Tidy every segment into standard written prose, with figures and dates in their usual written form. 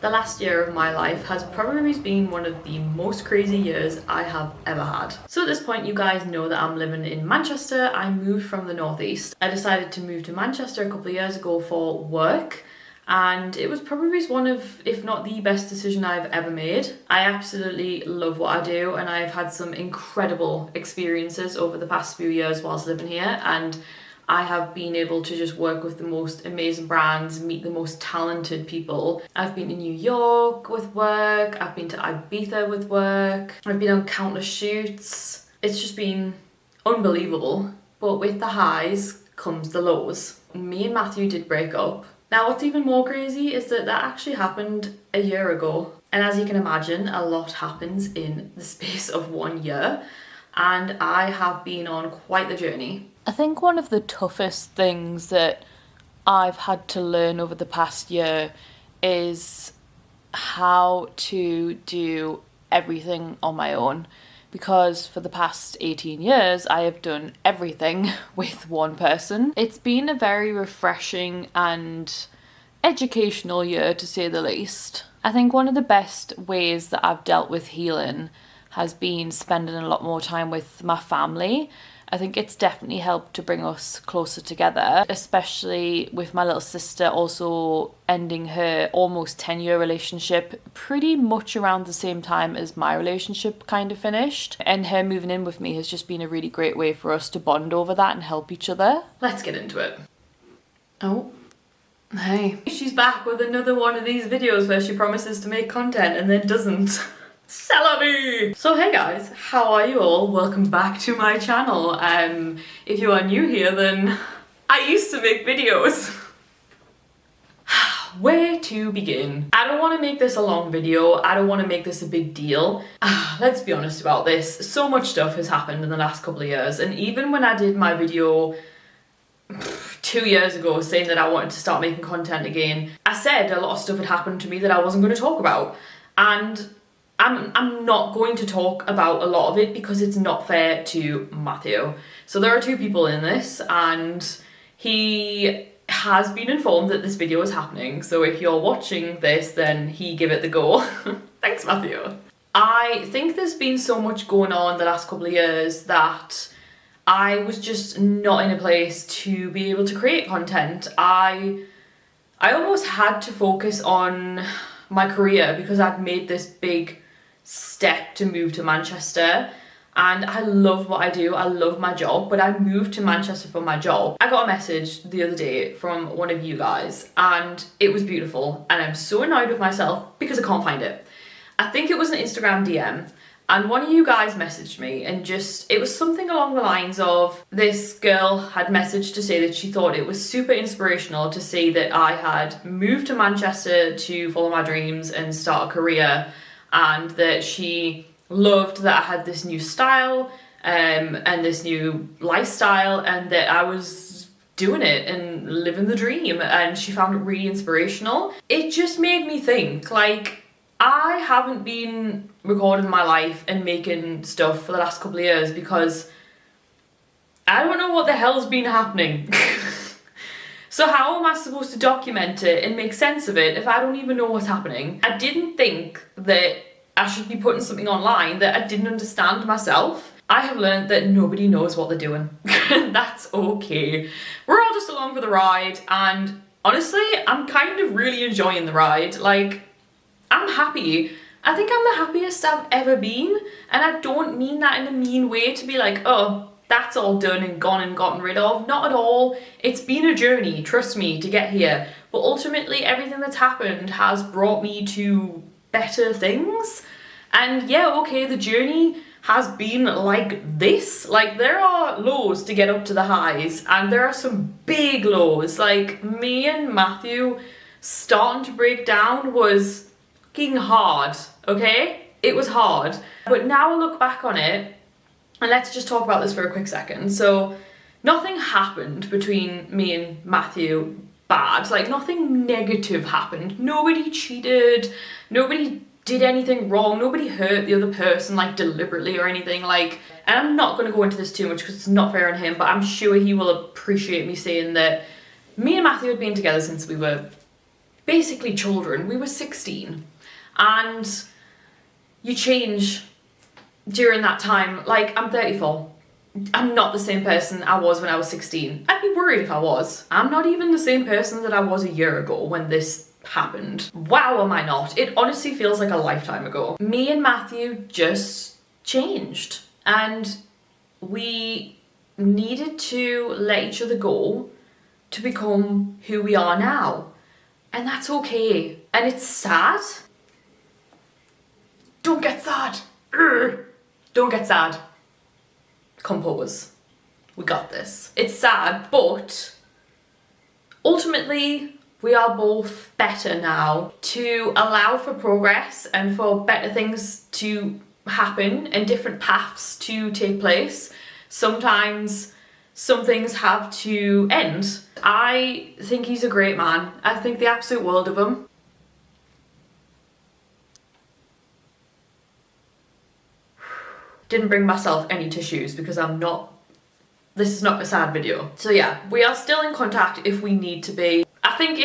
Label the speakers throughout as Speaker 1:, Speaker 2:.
Speaker 1: The last year of my life has probably been one of the most crazy years I have ever had. So at this point, you guys know that I'm living in Manchester. I moved from the northeast. I decided to move to Manchester a couple of years ago for work, and it was probably one of, if not the best decision I've ever made. I absolutely love what I do, and I've had some incredible experiences over the past few years whilst living here, and I have been able to just work with the most amazing brands, meet the most talented people. I've been to New York with work, I've been to Ibiza with work, I've been on countless shoots. It's just been unbelievable. But with the highs comes the lows. Me and Matthew did break up. Now what's even more crazy is that actually happened a year ago. And as you can imagine, a lot happens in the space of 1 year. And I have been on quite the journey.
Speaker 2: I think one of the toughest things that I've had to learn over the past year is how to do everything on my own, because for the past 18 years I have done everything with one person. It's been a very refreshing and educational year, to say the least. I think one of the best ways that I've dealt with healing has been spending a lot more time with my family. I think it's definitely helped to bring us closer together, especially with my little sister also ending her almost 10-year relationship pretty much around the same time as my relationship kind of finished. And her moving in with me has just been a really great way for us to bond over that and help each other.
Speaker 1: Let's get into it. Oh, hey. She's back with another one of these videos where she promises to make content and then doesn't. Celebi! So hey guys, how are you all? Welcome back to my channel. If you are new here, then I used to make videos. Where to begin? I don't want to make this a long video. I don't want to make this a big deal. Let's be honest about this. So much stuff has happened in the last couple of years, and even when I did my video 2 years ago saying that I wanted to start making content again, I said a lot of stuff had happened to me that I wasn't going to talk about. And I'm not going to talk about a lot of it because it's not fair to Matthew. So there are two people in this, and he has been informed that this video is happening. So if you're watching this, then he give it the go. Thanks, Matthew. I think there's been so much going on the last couple of years that I was just not in a place to be able to create content. I almost had to focus on my career because I'd made this big step to move to Manchester, and I love what I do. I love my job, but I moved to Manchester for my job. I got a message the other day from one of you guys, and it was beautiful, and I'm so annoyed with myself because I can't find it. I think it was an Instagram DM, and one of you guys messaged me, and it was something along the lines of, this girl had messaged to say that she thought it was super inspirational to see that I had moved to Manchester to follow my dreams and start a career, and that she loved that I had this new style and this new lifestyle, and that I was doing it and living the dream, and she found it really inspirational. It just made me think, like, I haven't been recording my life and making stuff for the last couple of years because I don't know what the hell's been happening. So how am I supposed to document it and make sense of it if I don't even know what's happening? I didn't think that I should be putting something online that I didn't understand myself. I have learned that nobody knows what they're doing. That's okay. We're all just along for the ride, and honestly, I'm kind of really enjoying the ride. Like, I'm happy. I think I'm the happiest I've ever been, and I don't mean that in a mean way to be like, oh, that's all done and gone and gotten rid of. Not at all. It's been a journey, trust me, to get here. But ultimately, everything that's happened has brought me to better things. And yeah, okay, the journey has been like this. Like, there are lows to get up to the highs, and there are some big lows. Like, me and Matthew starting to break down was fucking hard, okay? It was hard. But now I look back on it, and let's just talk about this for a quick second. So, nothing happened between me and Matthew bad. Like, nothing negative happened. Nobody cheated. Nobody did anything wrong. Nobody hurt the other person, like, deliberately or anything. Like, and I'm not going to go into this too much because it's not fair on him, but I'm sure he will appreciate me saying that me and Matthew had been together since we were basically children. We were 16, and you change during that time. Like, I'm 34. I'm not the same person I was when I was 16. I'd be worried if I was. I'm not even the same person that I was a year ago when this happened. Wow, am I not? It honestly feels like a lifetime ago. Me and Matthew just changed, and we needed to let each other go to become who we are now. And that's okay. And it's sad. Don't get sad. Urgh. Don't get sad. Compose. We got this. It's sad, but ultimately we are both better now to allow for progress and for better things to happen and different paths to take place. Sometimes some things have to end. I think he's a great man. I think the absolute world of him. Didn't bring myself any tissues because this is not a sad video. So yeah, we are still in contact if we need to be. I think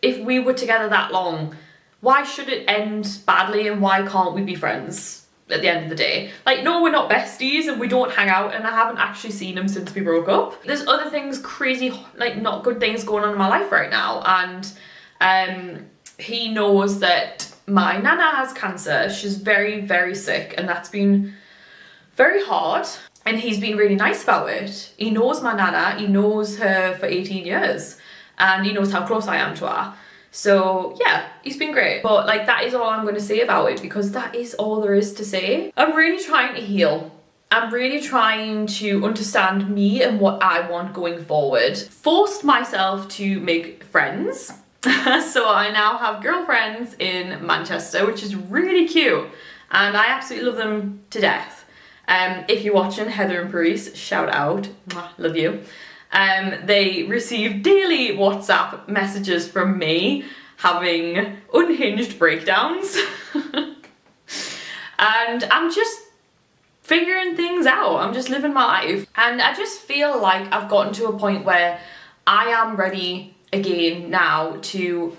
Speaker 1: if we were together that long, why should it end badly, and why can't we be friends at the end of the day? Like, no, we're not besties and we don't hang out, and I haven't actually seen him since we broke up. There's other things, crazy, like not good things going on in my life right now, and he knows that my nana has cancer. She's very, very sick, and that's been very hard, and he's been really nice about it. He knows my nana, he knows her for 18 years, and he knows how close I am to her. So yeah, he's been great. But like, that is all I'm going to say about it, because that is all there is to say. I'm really trying to heal. I'm really trying to understand me and what I want going forward. Forced myself to make friends. So I now have girlfriends in Manchester, which is really cute, and I absolutely love them to death. If you're watching, Heather and Paris, shout out, mwah, love you. They receive daily WhatsApp messages from me having unhinged breakdowns. And I'm just figuring things out. I'm just living my life. And I just feel like I've gotten to a point where I am ready again now to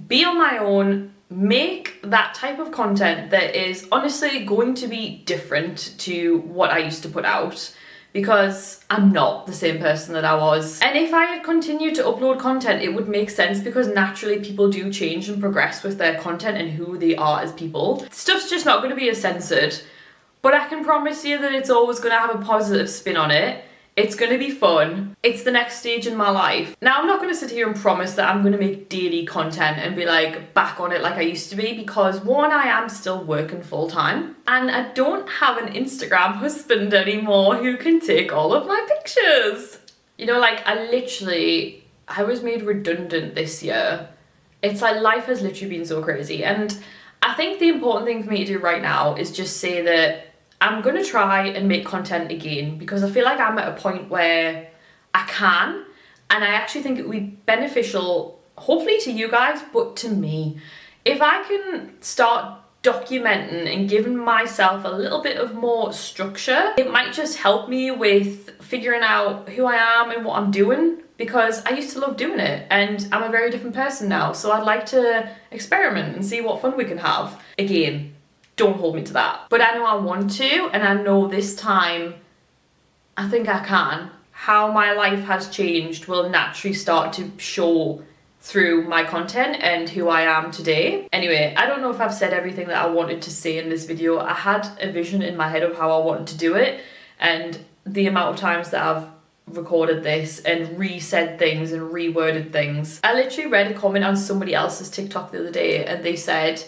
Speaker 1: be on my own, make that type of content that is honestly going to be different to what I used to put out, because I'm not the same person that I was. And if I had continued to upload content, it would make sense, because naturally people do change and progress with their content and who they are as people. Stuff's just not going to be as censored, but I can promise you that it's always going to have a positive spin on it. It's going to be fun. It's the next stage in my life. Now, I'm not going to sit here and promise that I'm going to make daily content and be like back on it like I used to be, because one, I am still working full time, and I don't have an Instagram husband anymore who can take all of my pictures. You know, like, I was made redundant this year. It's like life has literally been so crazy, and I think the important thing for me to do right now is just say that I'm going to try and make content again, because I feel like I'm at a point where I can, and I actually think it would be beneficial, hopefully to you guys, but to me. If I can start documenting and giving myself a little bit of more structure, it might just help me with figuring out who I am and what I'm doing, because I used to love doing it, and I'm a very different person now, so I'd like to experiment and see what fun we can have. Again, don't hold me to that. But I know I want to, and I know this time I think I can. How my life has changed will naturally start to show through my content and who I am today. Anyway, I don't know if I've said everything that I wanted to say in this video. I had a vision in my head of how I wanted to do it, and the amount of times that I've recorded this and re-said things and reworded things. I literally read a comment on somebody else's TikTok the other day, and they said,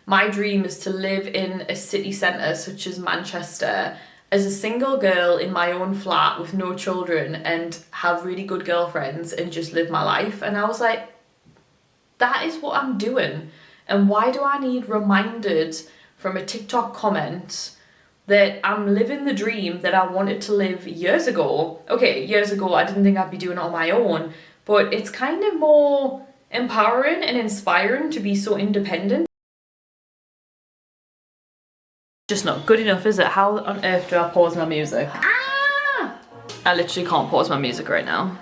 Speaker 1: my dream is to live in a city centre such as Manchester as a single girl in my own flat with no children and have really good girlfriends and just live my life. And I was like, that is what I'm doing. And why do I need reminded from a TikTok comment that I'm living the dream that I wanted to live years ago? Okay, years ago I didn't think I'd be doing it on my own, but it's kind of more empowering and inspiring to be so independent. Just not good enough, is it? How on earth do I pause my music? Ah! I literally can't pause my music right now.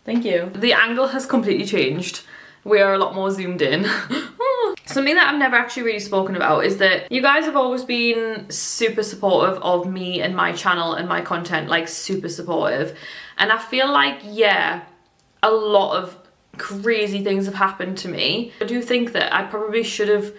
Speaker 1: Thank you. The angle has completely changed. We are a lot more zoomed in. Something that I've never actually really spoken about is that you guys have always been super supportive of me and my channel and my content, like super supportive. And I feel like, yeah, a lot of crazy things have happened to me. I do think that I probably should have,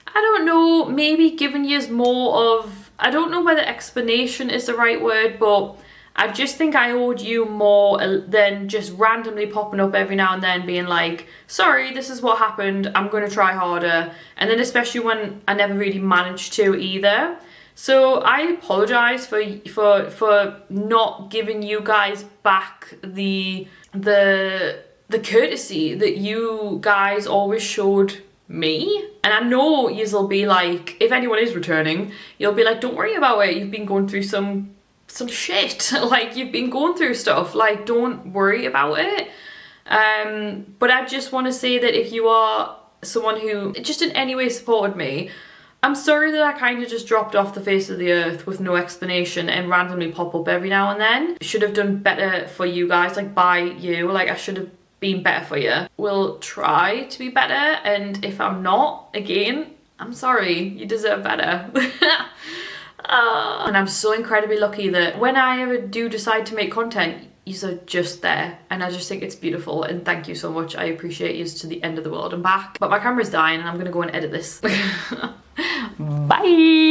Speaker 1: I don't know, maybe given you more of, I don't know whether explanation is the right word, but I just think I owed you more than just randomly popping up every now and then being like, sorry, this is what happened, I'm gonna try harder. And then especially when I never really managed to either. So I apologize for not giving you guys back the courtesy that you guys always showed me. And I know you'll be like, if anyone is returning, you'll be like, don't worry about it, you've been going through some shit, like you've been going through stuff, like don't worry about it. But I just want to say that if you are someone who just in any way supported me, I'm sorry that I kind of just dropped off the face of the earth with no explanation and randomly pop up every now and then. Should have done better for you guys, like by you, like I should have been better for you. We'll try to be better, and if I'm not, again, I'm sorry, you deserve better. And I'm so incredibly lucky that when I ever do decide to make content, you're just there, and I just think it's beautiful, and thank you so much. I appreciate you to the end of the world and back. But my camera's dying and I'm gonna go and edit this. Bye.